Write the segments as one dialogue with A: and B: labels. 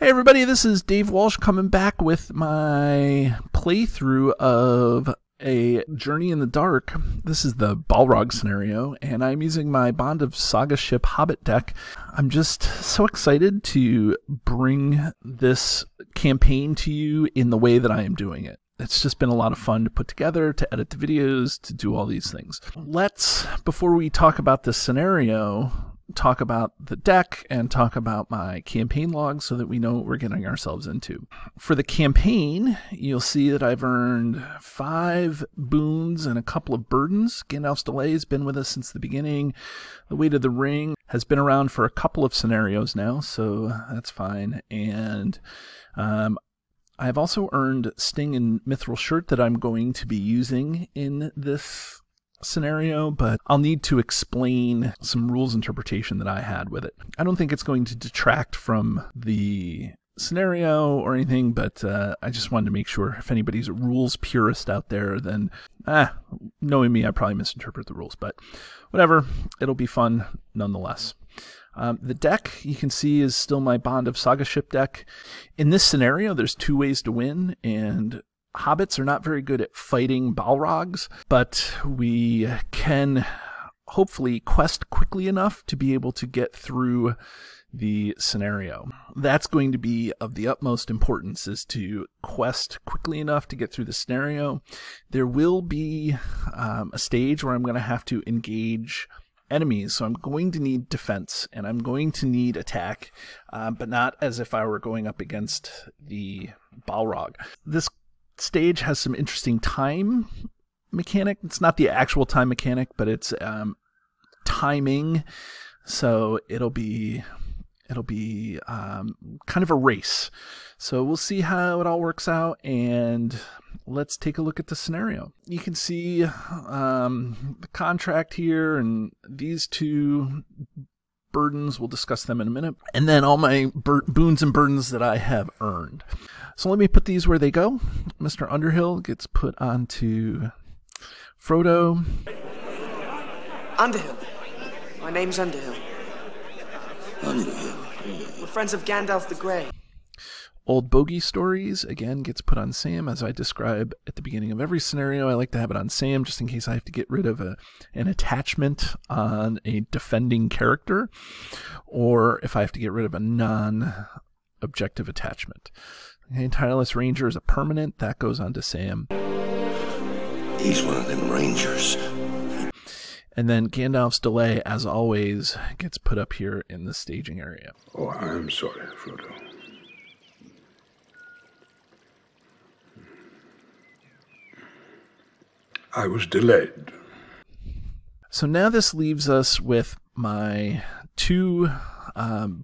A: Hey everybody, this is Dave Walsh coming back with my playthrough of a Journey in the Dark. This is the Balrog scenario, and I'm using my Bond of Saga Ship Hobbit deck. I'm just so excited to bring this campaign to you in the way that I am doing it. It's just been a lot of fun to put together, to edit the videos, to do all these things. Let's, before we talk about this scenario, talk about the deck and talk about my campaign log so that we know what we're getting ourselves into. For the campaign, you'll see that I've earned 5 boons and a couple of burdens. Gandalf's Delay has been with us since the beginning. The Weight of the Ring has been around for a couple of scenarios now, so that's fine. And I've also earned Sting and Mithril Shirt that I'm going to be using in this scenario, but I'll need to explain some rules interpretation that I had with it. I don't think it's going to detract from the scenario or anything, but I just wanted to make sure if anybody's a rules purist out there, then knowing me, I probably misinterpret the rules, but whatever, it'll be fun nonetheless. The deck, you can see, is still my Bond of Saga Ship deck. In this scenario, there's 2 ways to win, and Hobbits are not very good at fighting Balrogs, but we can hopefully quest quickly enough to be able to get through the scenario. That's going to be of the utmost importance, is to quest quickly enough to get through the scenario. There will be a stage where I'm going to have to engage enemies, so I'm going to need defense and I'm going to need attack, but not as if I were going up against the Balrog. This stage has some interesting time mechanic. It's not the actual time mechanic, but it's timing, so it'll be kind of a race. So we'll see how it all works out, and let's take a look at the scenario. You can see the contract here, and these 2 burdens, we'll discuss them in a minute, and then all my boons and burdens that I have earned. So let me put these where they go. Mr. Underhill gets put onto Frodo.
B: Underhill. My name's Underhill.
C: Underhill.
B: We're friends of Gandalf the Grey.
A: Old Bogey Stories, again, gets put on Sam. As I describe at the beginning of every scenario, I like to have it on Sam just in case I have to get rid of an attachment on a defending character, or if I have to get rid of a non-objective attachment. Okay, Tireless Ranger is a permanent. That goes on to Sam.
C: He's one of them rangers.
A: And then Gandalf's Delay, as always, gets put up here in the staging area.
D: Oh, I'm sorry, Frodo. I was delayed.
A: So now this leaves us with my 2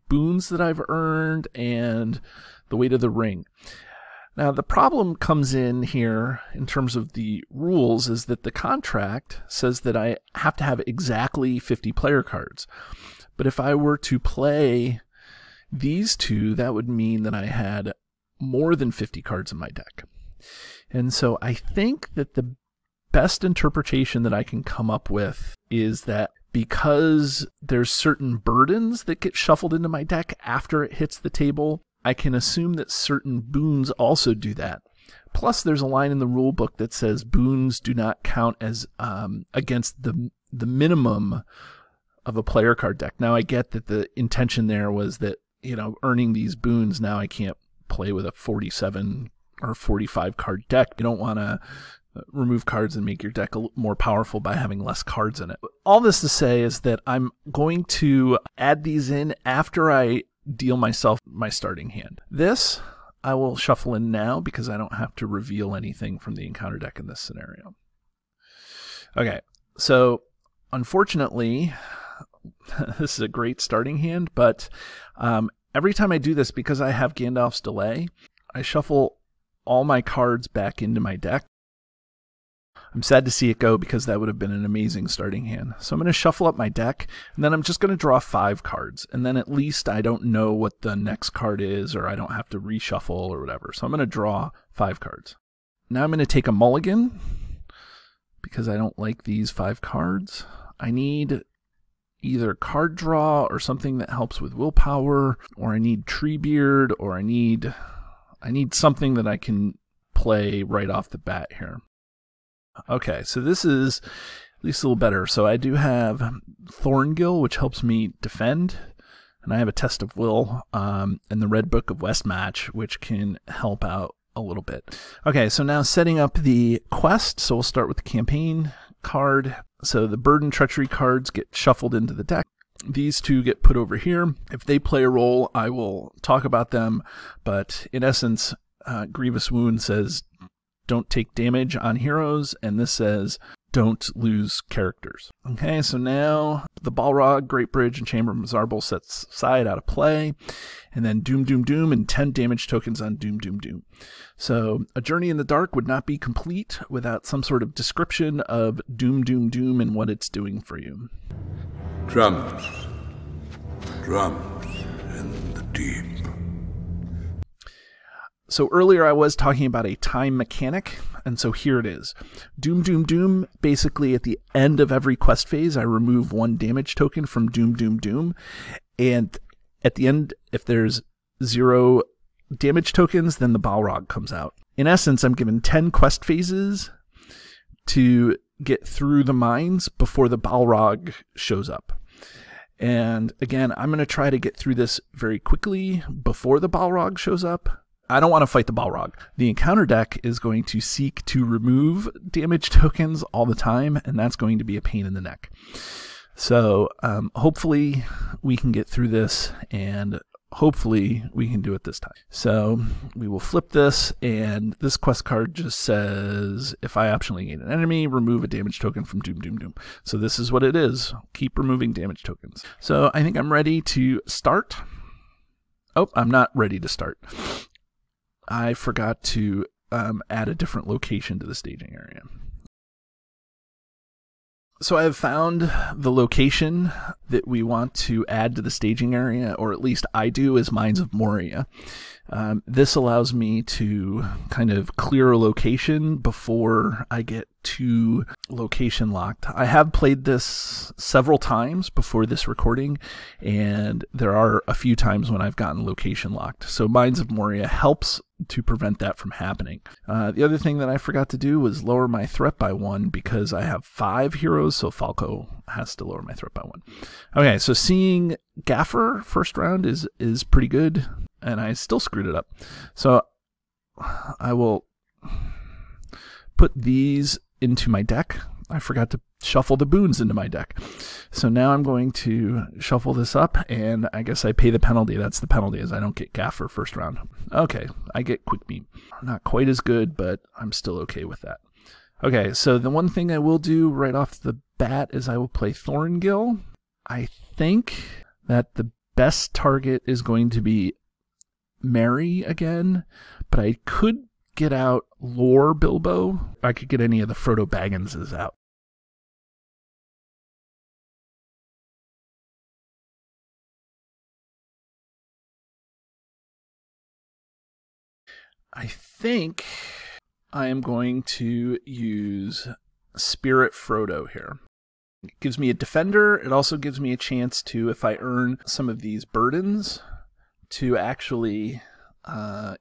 A: boons that I've earned and the Weight of the Ring. Now the problem comes in here in terms of the rules is that the contract says that I have to have exactly 50 player cards. But if I were to play these 2, that would mean that I had more than 50 cards in my deck. And so I think that the best interpretation that I can come up with is that because there's certain burdens that get shuffled into my deck after it hits the table, I can assume that certain boons also do that. Plus, there's a line in the rule book that says boons do not count as against the minimum of a player card deck. Now, I get that the intention there was that, you know, earning these boons, now I can't play with a 47 or 45 card deck. You don't want to remove cards and make your deck a little more powerful by having less cards in it. All this to say is that I'm going to add these in after I deal myself my starting hand. This I will shuffle in now because I don't have to reveal anything from the encounter deck in this scenario. Okay, so unfortunately, this is a great starting hand, but every time I do this, because I have Gandalf's Delay, I shuffle all my cards back into my deck. I'm sad to see it go because that would have been an amazing starting hand. So I'm going to shuffle up my deck, and then I'm just going to draw 5 cards. And then at least I don't know what the next card is, or I don't have to reshuffle or whatever. So I'm going to draw 5 cards. Now I'm going to take a mulligan because I don't like these 5 cards. I need either card draw or something that helps with willpower, or I need Treebeard, or I need something that I can play right off the bat here. Okay, so this is at least a little better. So I do have Thorongil, which helps me defend, and I have a Test of Will, and the Red Book of Westmatch, which can help out a little bit. Okay, so now setting up the quest. So we'll start with the campaign card. So the Burden Treachery cards get shuffled into the deck. These two get put over here. If they play a role, I will talk about them, but in essence, Grievous Wound says don't take damage on heroes, and this says don't lose characters. Okay, so now the Balrog, Great Bridge, and Chamber of Mizarble sets side out of play, and then Doom, Doom, Doom, and 10 damage tokens on Doom, Doom, Doom. So a Journey in the Dark would not be complete without some sort of description of Doom, Doom, Doom and what it's doing for you.
D: Drums. Drums in the deep.
A: So earlier I was talking about a time mechanic, and so here it is. Doom, Doom, Doom, basically at the end of every quest phase, I remove 1 damage token from Doom, Doom, Doom, and at the end, if there's 0 damage tokens, then the Balrog comes out. In essence, I'm given 10 quest phases to get through the mines before the Balrog shows up. And again, I'm going to try to get through this very quickly before the Balrog shows up. I don't want to fight the Balrog. The encounter deck is going to seek to remove damage tokens all the time, and that's going to be a pain in the neck. So hopefully we can get through this, and hopefully we can do it this time. So we will flip this, and this quest card just says, if I optionally gain an enemy, remove a damage token from Doom, Doom, Doom. So this is what it is. Keep removing damage tokens. So I think I'm ready to start. Oh, I'm not ready to start. I forgot to add a different location to the staging area. So I have found the location that we want to add to the staging area, or at least I do, is Mines of Moria. This allows me to kind of clear a location before I get too location locked. I have played this several times before this recording, and there are a few times when I've gotten location locked. So Mines of Moria helps to prevent that from happening. The other thing that I forgot to do was lower my threat by 1 because I have 5 heroes, so Falco has to lower my threat by 1. Okay, so seeing Gaffer first round is pretty good, and I still screwed it up. So I will put these into my deck. I forgot to shuffle the boons into my deck. So now I'm going to shuffle this up, and I guess I pay the penalty. That's the penalty, is I don't get Gaffer first round. Okay, I get Quick Beam. Not quite as good, but I'm still okay with that. Okay, so the one thing I will do right off the bat is I will play Thorongil. I think that the best target is going to be Mary again, but I could get out Lore Bilbo. I could get any of the Frodo Bagginses out. I think I am going to use Spirit Frodo here. It gives me a defender. It also gives me a chance to, if I earn some of these burdens, to actually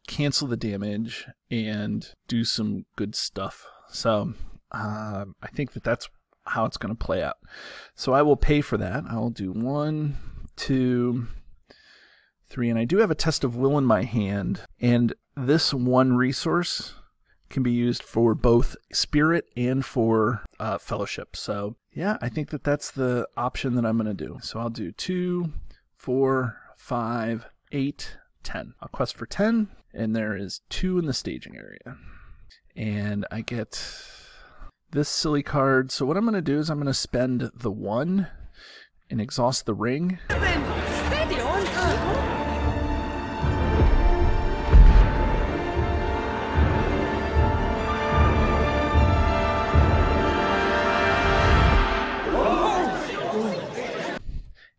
A: cancel the damage and do some good stuff. So I think that that's how it's going to play out. So I will pay for that. I will do 1, 2, 3, and I do have a Test of Will in my hand, and this 1 resource can be used for both Spirit and for Fellowship. So yeah, I think that that's the option that I'm going to do. So I'll do 2, 4, 5, 8, 10. I'll quest for 10, and there is 2 in the staging area. And I get this silly card. So what I'm going to do is I'm going to spend the 1 and exhaust the ring.
B: Steady on.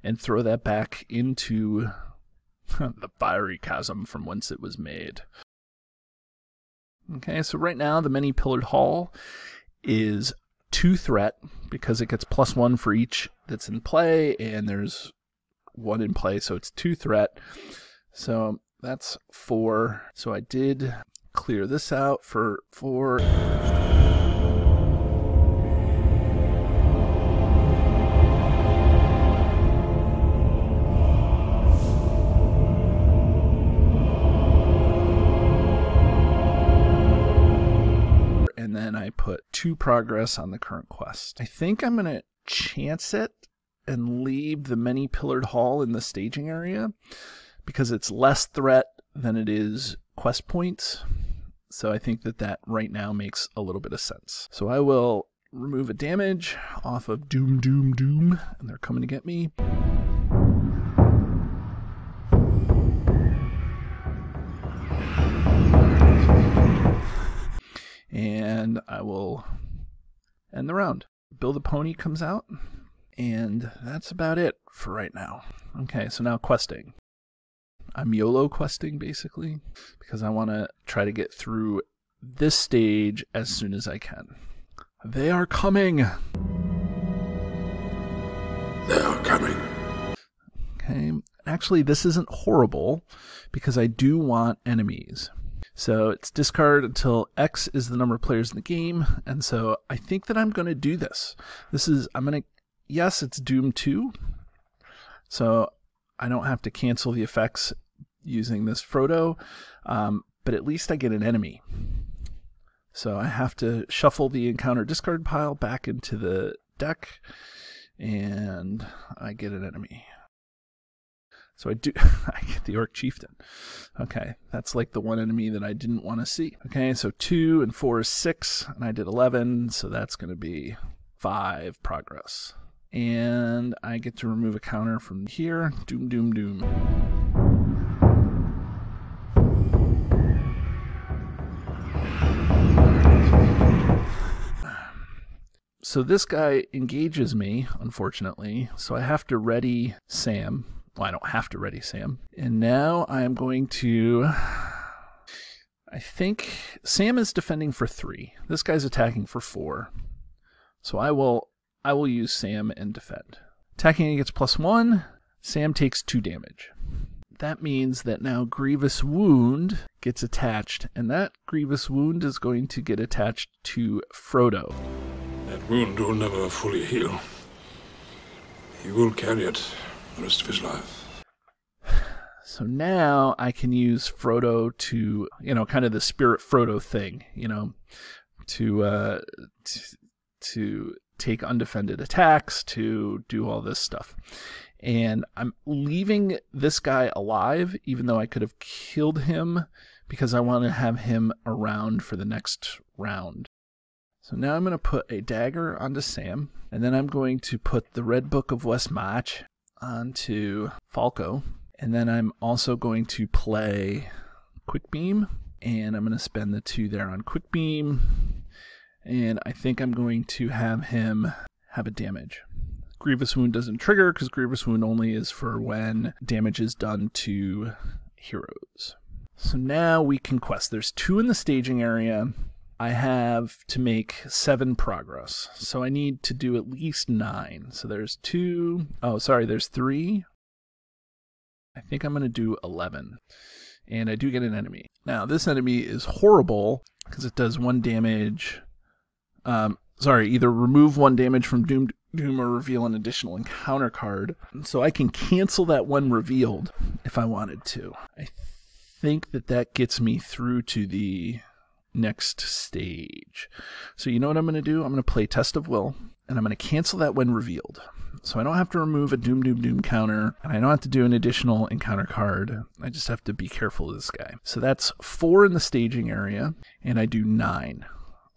A: And throw that back into the fiery chasm from whence it was made. Okay, so right now the many-pillared hall is 2 threat because it gets +1 for each that's in play, and there's 1 in play, so it's 2 threat. So that's 4. So I did clear this out for 4. And then I put 2 progress on the current quest. I think I'm going to chance it and leave the many-pillared hall in the staging area because it's less threat than it is quest points. So I think that right now makes a little bit of sense. So I will remove a damage off of Doom, Doom, Doom, and they're coming to get me. And I will end the round. Bill the Pony comes out, and that's about it for right now. Okay, so now questing. I'm YOLO questing, basically, because I want to try to get through this stage as soon as I can. They are coming!
D: They are coming.
A: Okay, actually, this isn't horrible, because I do want enemies. So it's discard until X is the number of players in the game, and so I think that I'm going to do this. Yes, it's Doom 2, so I don't have to cancel the effects using this Frodo, but at least I get an enemy. So I have to shuffle the encounter discard pile back into the deck, and I get an enemy. So I get the Orc Chieftain. Okay, that's like the one enemy that I didn't want to see. Okay, so 2 and 4 is 6, and I did 11, so that's going to be 5 progress. And I get to remove a counter from here. Doom, Doom, Doom. So this guy engages me, unfortunately, so I have to ready Sam. Well, I don't have to ready Sam. And now I am going to... I think Sam is defending for 3. This guy's attacking for 4. So I will use Sam and defend. Attacking gets +1. Sam takes 2 damage. That means that now Grievous Wound gets attached, and that Grievous Wound is going to get attached to Frodo.
D: That wound will never fully heal. He will carry it the rest of his life.
A: So now I can use Frodo to, kind of the Spirit Frodo thing, to take undefended attacks, to do all this stuff. And I'm leaving this guy alive, even though I could have killed him, because I want to have him around for the next round. So now I'm going to put a dagger onto Sam, and then I'm going to put the Red Book of Westmarch onto Falco, and then I'm also going to play Quick Beam, and I'm going to spend the 2 there on Quick Beam, and I think I'm going to have him have a damage. Grievous Wound doesn't trigger because Grievous Wound only is for when damage is done to heroes. So now we can quest. There's 2 in the staging area. I have to make 7 progress. So I need to do at least 9. So there's 2. Oh, sorry, there's 3. I think I'm going to do 11. And I do get an enemy. Now, this enemy is horrible because it does 1 damage. Either remove 1 damage from Doom or reveal an additional encounter card. So I can cancel that 1 revealed if I wanted to. I think that gets me through to the next stage. So you know what I'm going to do? I'm going to play Test of Will, and I'm going to cancel that when revealed. So I don't have to remove a Doom, Doom, Doom counter, and I don't have to do an additional encounter card. I just have to be careful of this guy. So that's 4 in the staging area, and I do 9.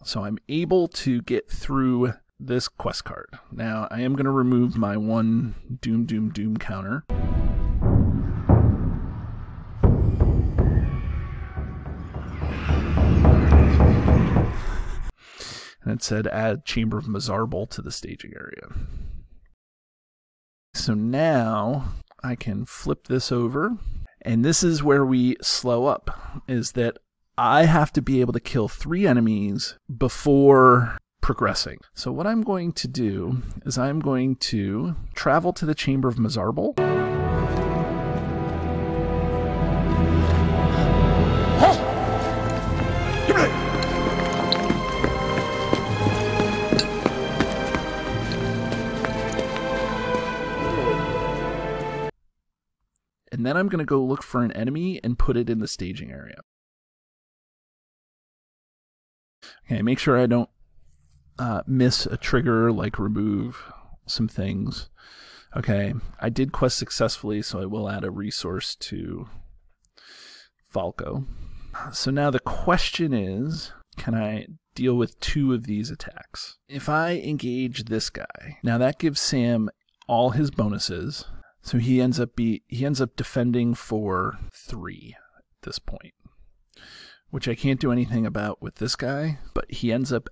A: So I'm able to get through this quest card. Now, I am going to remove my 1 Doom, Doom, Doom counter. And it said add Chamber of Mazarbul to the staging area. So now I can flip this over, and this is where we slow up, is that I have to be able to kill 3 enemies before progressing. So what I'm going to do is I'm going to travel to the Chamber of Mazarbel. And then I'm going to go look for an enemy and put it in the staging area. Okay, make sure I don't miss a trigger, like remove some things. Okay, I did quest successfully, so I will add a resource to Falco. So now the question is, can I deal with 2 of these attacks? If I engage this guy, now that gives Sam all his bonuses, so he ends up defending for 3 at this point, which I can't do anything about with this guy, but he ends up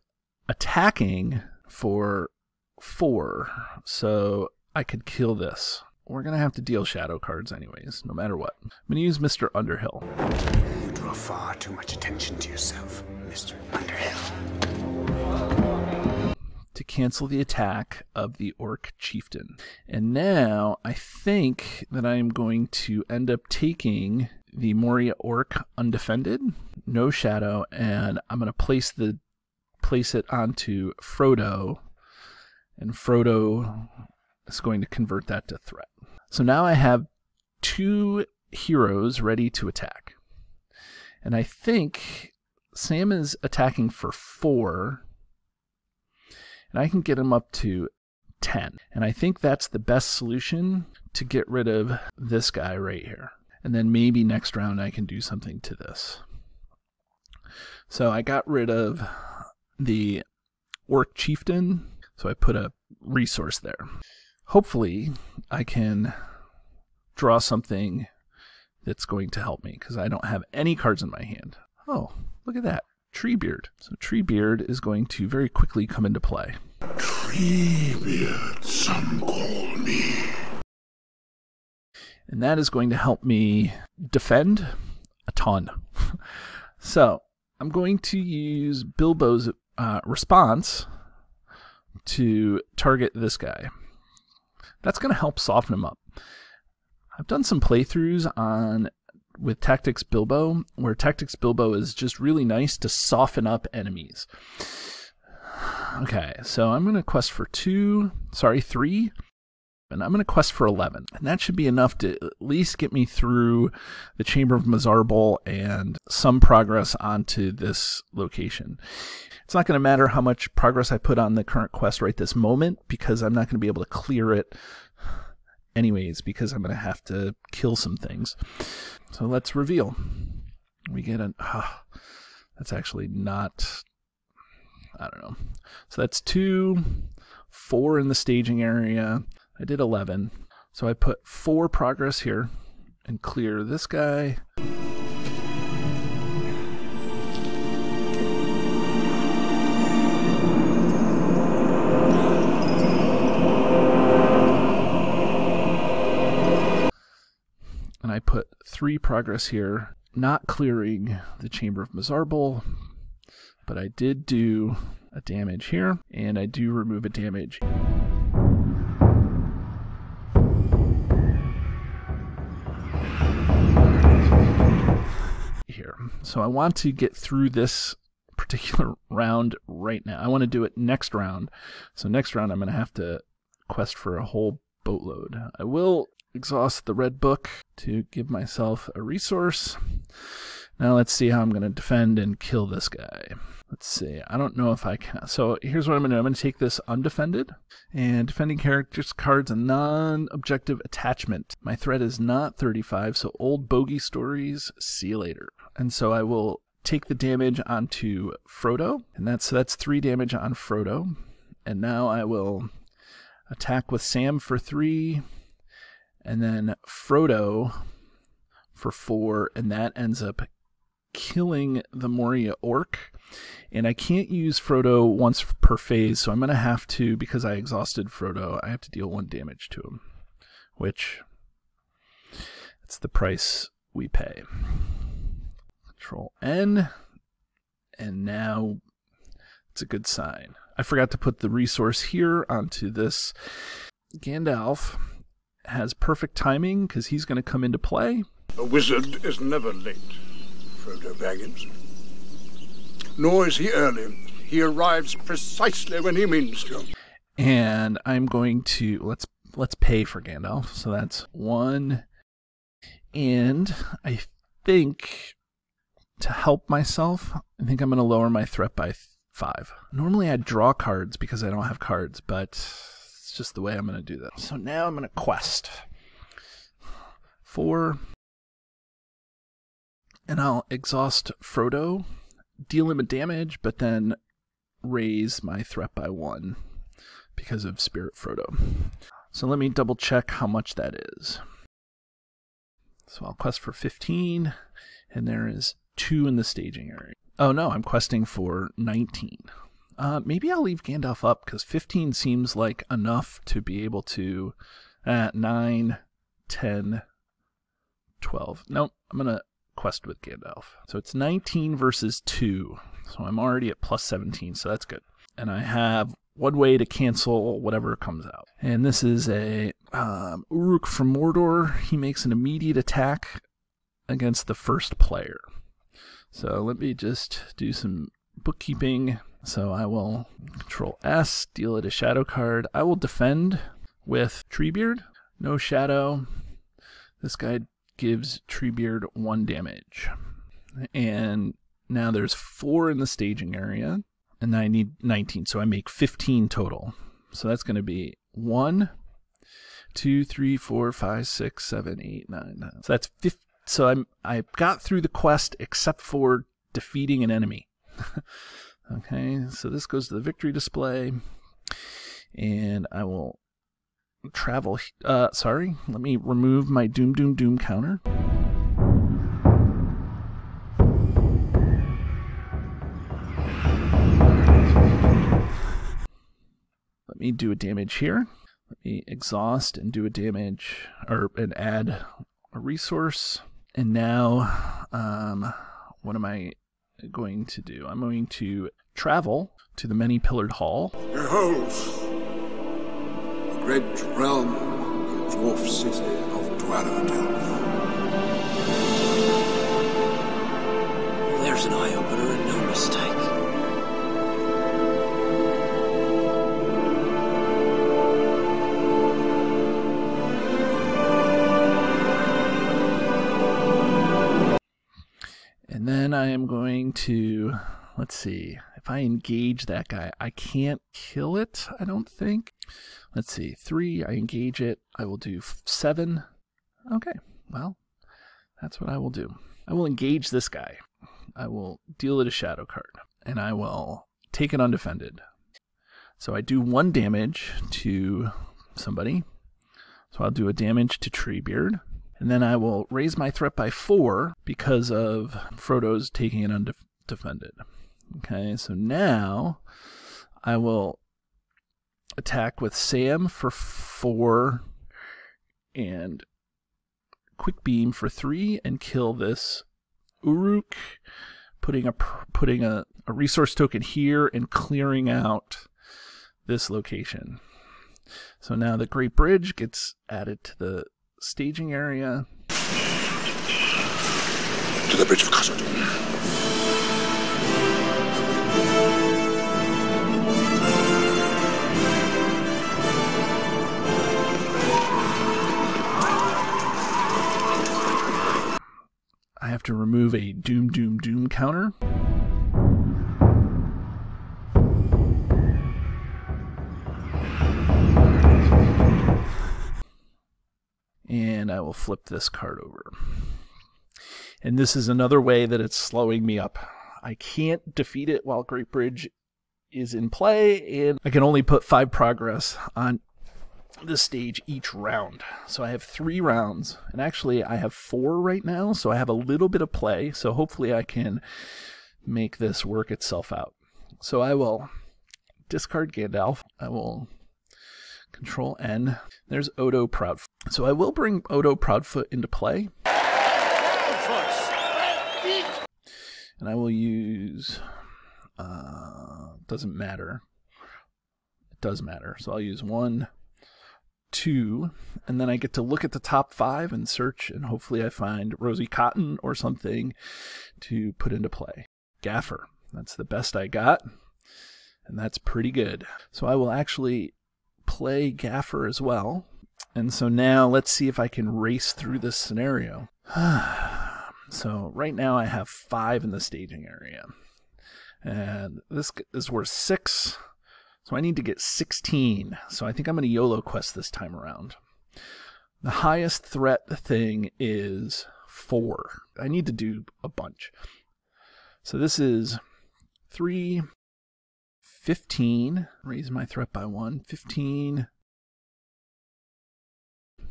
A: attacking for 4, so I could kill this. We're going to have to deal shadow cards anyways, no matter what. I'm going to use Mr. Underhill.
E: You draw far too much attention to yourself, Mr. Underhill.
A: To cancel the attack of the Orc Chieftain. And now I think that I'm going to end up taking the Moria Orc undefended, no shadow, and I'm going to place it onto Frodo, and Frodo is going to convert that to threat. So now I have 2 heroes ready to attack. And I think Sam is attacking for 4, and I can get him up to 10. And I think that's the best solution to get rid of this guy right here. And then maybe next round I can do something to this. So I got rid of the Orc Chieftain, so I put a resource there. Hopefully I can draw something that's going to help me, because I don't have any cards in my hand. Oh, look at that. Treebeard. So Treebeard is going to very quickly come into play.
C: Treebeard, some call me.
A: And that is going to help me defend a ton. So I'm going to use Bilbo's response to target this guy. That's going to help soften him up. I've done some playthroughs with Tactics Bilbo, where Tactics Bilbo is just really nice to soften up enemies. Okay, so I'm going to quest for 3, and I'm going to quest for 11. And that should be enough to at least get me through the Chamber of Mazarbel and some progress onto this location. It's not going to matter how much progress I put on the current quest right this moment, because I'm not going to be able to clear it anyways, because I'm going to have to kill some things. So let's reveal. We get that's actually not, I don't know. So that's 2, 4 in the staging area. I did 11. So I put 4 progress here and clear this guy. And I put 3 progress here, not clearing the Chamber of Mazarbel, but I did do a damage here, and I do remove a damage here. So I want to get through this particular round right now. I want to do it next round. So next round I'm going to have to quest for a whole boatload. I will exhaust the red book to give myself a resource. Now let's see how I'm going to defend and kill this guy. Let's see. I don't know if I can. So here's what I'm going to do. I'm going to take this undefended, and defending characters cards a non-objective attachment. My threat is not 35, so old bogey stories, see you later. And so I will take the damage onto Frodo, and that's 3 damage on Frodo. And now I will attack with Sam for 3, and then Frodo for 4, and that ends up killing the Moria Orc. And I can't use Frodo once per phase, so I'm going to have to, because I exhausted Frodo, I have to deal 1 damage to him, which it's the price we pay. Control N, and now it's a good sign. I forgot to put the resource here onto this. Gandalf has perfect timing because he's going to come into play.
D: A wizard is never late, Frodo Baggins. Nor is he early. He arrives precisely when he means to.
A: And I'm going to let's pay for Gandalf. So that's 1. And I think to help myself, I think I'm going to lower my threat by 5. Normally I draw cards because I don't have cards, but it's just the way I'm going to do that. So now I'm going to quest 4. And I'll exhaust Frodo, deal him a damage, but then raise my threat by 1 because of Spirit Frodo. So let me double check how much that is. So I'll quest for 15, and there is 2 in the staging area. Oh no, I'm questing for 19. Maybe I'll leave Gandalf up because 15 seems like enough to be able to 9, 10, 12. Nope, I'm going to quest with Gandalf. So it's 19 versus 2. So I'm already at plus 17, so that's good. And I have 1 way to cancel whatever comes out. And this is a Uruk from Mordor. He makes an immediate attack against the first player. So let me just do some bookkeeping. So I will control S, deal it a shadow card. I will defend with Treebeard. No shadow. This guy gives Treebeard 1 damage. And now there's 4 in the staging area. And I need 19, so I make 15 total. So that's going to be 1, 2, 3, 4, 5, 6, 7, 8, 9, 10. So that's 50. So I got through the quest except for defeating an enemy. Okay, so this goes to the victory display, and I will travel. Sorry, let me remove my Doom Doom Doom counter. Let me do a damage here. Let me exhaust and do a damage, and add a resource. And now, what am I going to do? I'm going to travel to the many-pillared hall.
D: Behold, the great realm and dwarf city of Dwarven.
B: There's an eye-opener and no mistake.
A: And then I am going to, let's see, if I engage that guy, I can't kill it, I don't think. Let's see, 3, I engage it, I will do 7. Okay, well, that's what I will do. I will engage this guy. I will deal it a shadow card, and I will take it undefended. So I do 1 damage to somebody. So I'll do a damage to Treebeard. And then I will raise my threat by 4 because of Frodo's taking it undefended. Okay, so now I will attack with Sam for 4 and Quick Beam for 3 and kill this Uruk, putting a resource token here and clearing out this location. So now the Great Bridge gets added to the staging area.
D: To the Bridge of Khazad-dûm.
A: I have to remove a Doom Doom Doom counter. And I will flip this card over. And this is another way that it's slowing me up. I can't defeat it while Great Bridge is in play, and I can only put 5 progress on the stage each round. So I have 3 rounds, and actually I have 4 right now, so I have a little bit of play, so hopefully I can make this work itself out. So I will discard Gandalf. I will Control N. There's Odo Proudfoot. So I will bring Odo Proudfoot into play. And I will use, doesn't matter. it does matter. So I'll use 1, 2, and then I get to look at the top 5 and search, and hopefully I find Rosy Cotton or something to put into play. Gaffer. That's the best I got, and that's pretty good. So I will actually play Gaffer as well. And so now let's see if I can race through this scenario. So right now I have 5 in the staging area. And this is worth 6. So I need to get 16. So I think I'm going to YOLO quest this time around. The highest threat thing is 4. I need to do a bunch. So this is 3, 15. Raise my threat by 1. 15.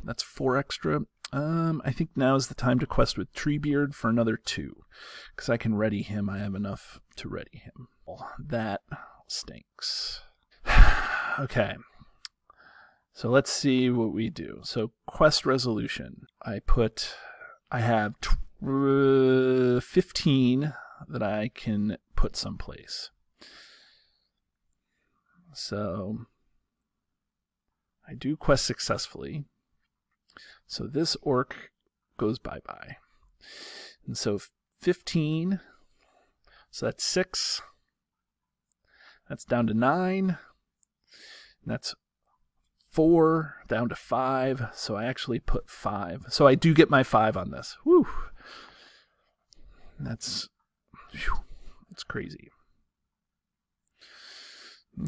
A: That's 4 extra. I think now is the time to quest with Treebeard for another 2. Because I can ready him. I have enough to ready him. That stinks. Okay. So let's see what we do. So quest resolution. I have 15 that I can put someplace. So I do quest successfully. So this orc goes bye-bye. And so 15, so that's 6. That's down to 9. And that's 4 down to 5. So I actually put 5. So I do get my 5 on this. Whew. That's crazy.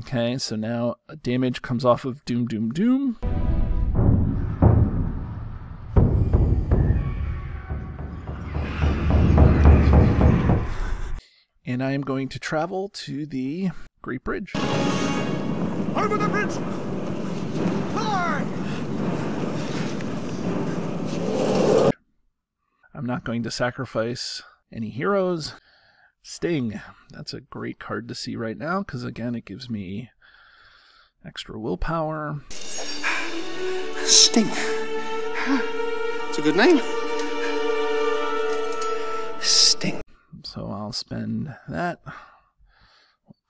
A: Okay, so now damage comes off of Doom, Doom, Doom. And I am going to travel to the Great Bridge.
D: Over the bridge! Fly!
A: I'm not going to sacrifice any heroes. Sting. That's a great card to see right now, because again, it gives me extra willpower.
E: Sting. It's a good name. Sting.
A: So I'll spend that.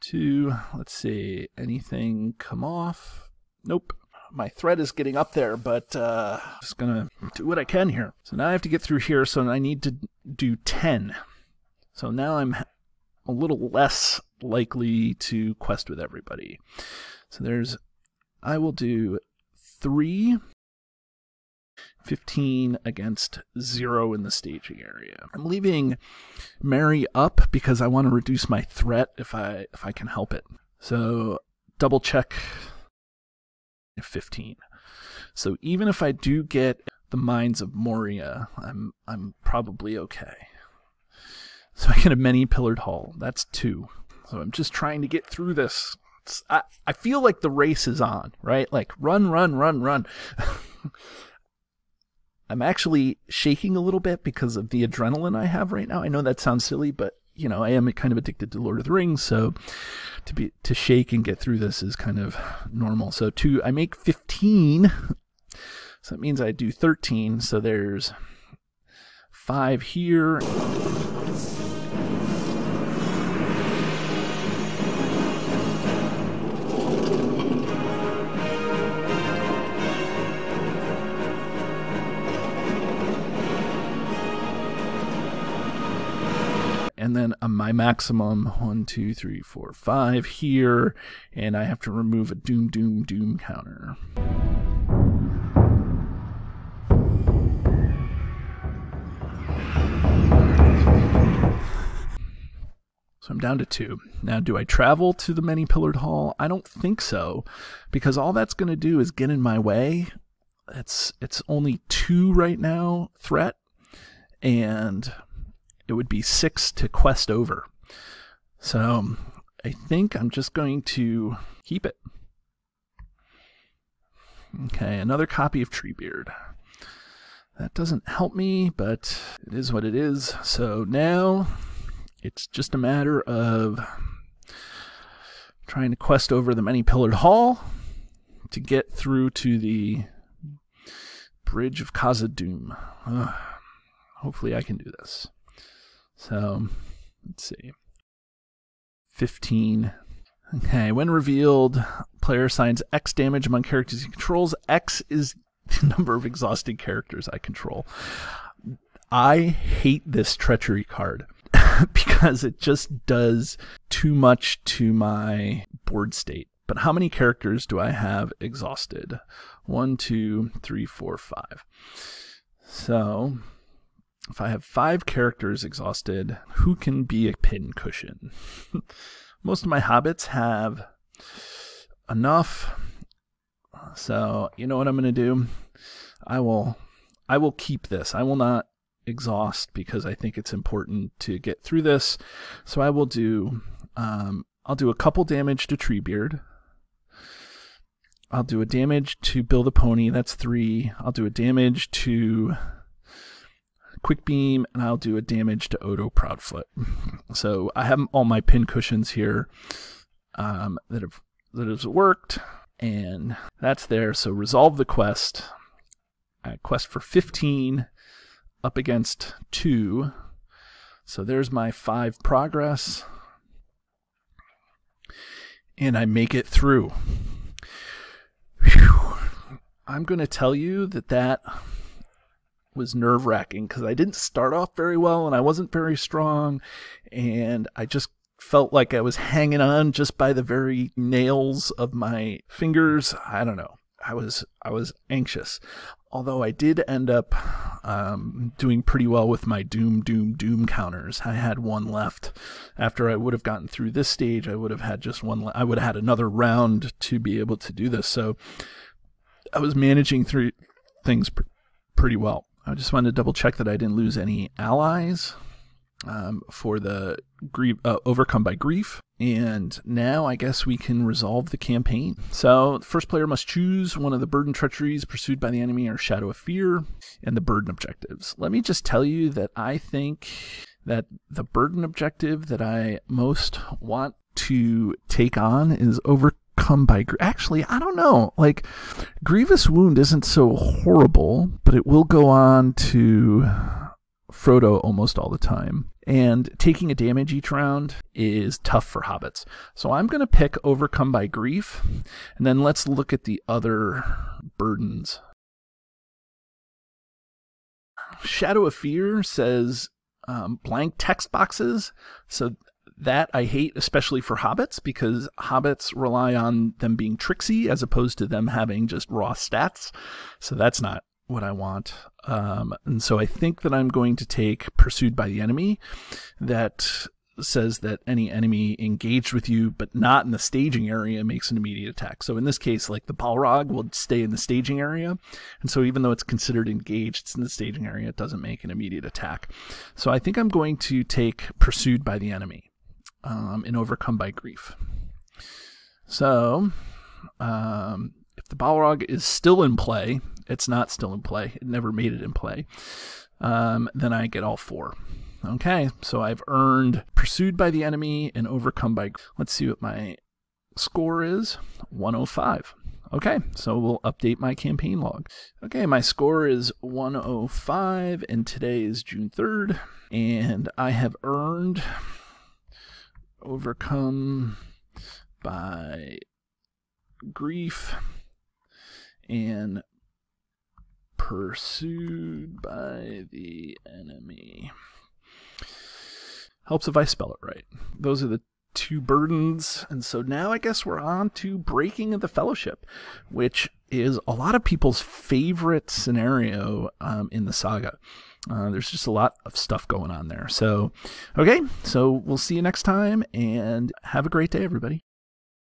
A: 2. Let's see. Anything come off? Nope. My threat is getting up there, but just gonna do what I can here. So now I have to get through here, so I need to do 10. So now I'm a little less likely to quest with everybody. So I will do 3, 15 against 0 in the staging area. I'm leaving Mary up because I want to reduce my threat if I can help it. So double check 15. So even if I do get the Mines of Moria, I'm probably okay. So I get a many-pillared hall. That's 2. So I'm just trying to get through this. I feel like the race is on, right? Like run, run, run, run. I'm actually shaking a little bit because of the adrenaline I have right now. I know that sounds silly, but you know, I am kind of addicted to Lord of the Rings, so to shake and get through this is kind of normal. So I make 15, so that means I do 13. So there's 5 here. And then my maximum 1, 2, 3, 4, 5 here, and I have to remove a Doom, Doom, Doom counter. So I'm down to 2. Now, do I travel to the many-pillared hall? I don't think so, because all that's going to do is get in my way. It's only 2 right now, threat, and it would be 6 to quest over. So I think I'm just going to keep it. Okay, another copy of Treebeard. That doesn't help me, but it is what it is. So now it's just a matter of trying to quest over the many-pillared hall to get through to the Bridge of Khazad-dûm. Hopefully I can do this. So, let's see. 15. Okay, when revealed, player assigns X damage among characters he controls. X is the number of exhausted characters I control. I hate this treachery card because it just does too much to my board state. But how many characters do I have exhausted? 1, 2, 3, 4, 5. So if I have 5 characters exhausted, who can be a pincushion? Most of my hobbits have enough. So you know what I'm going to do? I will keep this. I will not exhaust because I think it's important to get through this. So I will do I'll do a couple damage to Treebeard. I'll do a damage to Bill the Pony. That's 3. I'll do a damage to Quick Beam, and I'll do a damage to Odo Proudfoot. So I have all my pin cushions here that has worked, and that's there. So resolve the quest. Quest for 15 up against 2. So there's my 5 progress, and I make it through. Whew. I'm going to tell you that was nerve-wracking because I didn't start off very well and I wasn't very strong, and I just felt like I was hanging on just by the very nails of my fingers. I don't know. I was anxious. Although I did end up doing pretty well with my doom counters. I had 1 left. After I would have gotten through this stage, I would have had just 1 I would have had another round to be able to do this. So I was managing through things pretty well. I just wanted to double check that I didn't lose any allies for the Overcome by Grief. And now I guess we can resolve the campaign. So the first player must choose one of the burden treacheries pursued by the enemy or Shadow of Fear and the burden objectives. Let me just tell you that I think that the burden objective that I most want to take on is Overcome by Grief. Actually, I don't know. Like, Grievous Wound isn't so horrible, but it will go on to Frodo almost all the time. And taking a damage each round is tough for hobbits. So I'm going to pick Overcome by Grief, and then let's look at the other burdens. Shadow of Fear says blank text boxes. So that I hate, especially for hobbits, because hobbits rely on them being tricksy as opposed to them having just raw stats. So that's not what I want. And so I think that I'm going to take Pursued by the Enemy, that says that any enemy engaged with you but not in the staging area makes an immediate attack. So in this case, like the Balrog will stay in the staging area, and so even though it's considered engaged, it's in the staging area, it doesn't make an immediate attack. So I think I'm going to take Pursued by the Enemy and Overcome by Grief. So if the Balrog is still in play, it's not still in play, it never made it in play, then I get all 4. Okay, so I've earned Pursued by the Enemy and Overcome by... Let's see what my score is. 105. Okay, so we'll update my campaign log. Okay, my score is 105, and today is June 3rd, and I have earned Overcome by Grief and Pursued by the Enemy. Helps if I spell it right. Those are the 2 burdens. And so now I guess we're on to Breaking of the Fellowship, which is a lot of people's favorite scenario in the saga. There's just a lot of stuff going on there. So, okay, so we'll see you next time, and have a great day, everybody.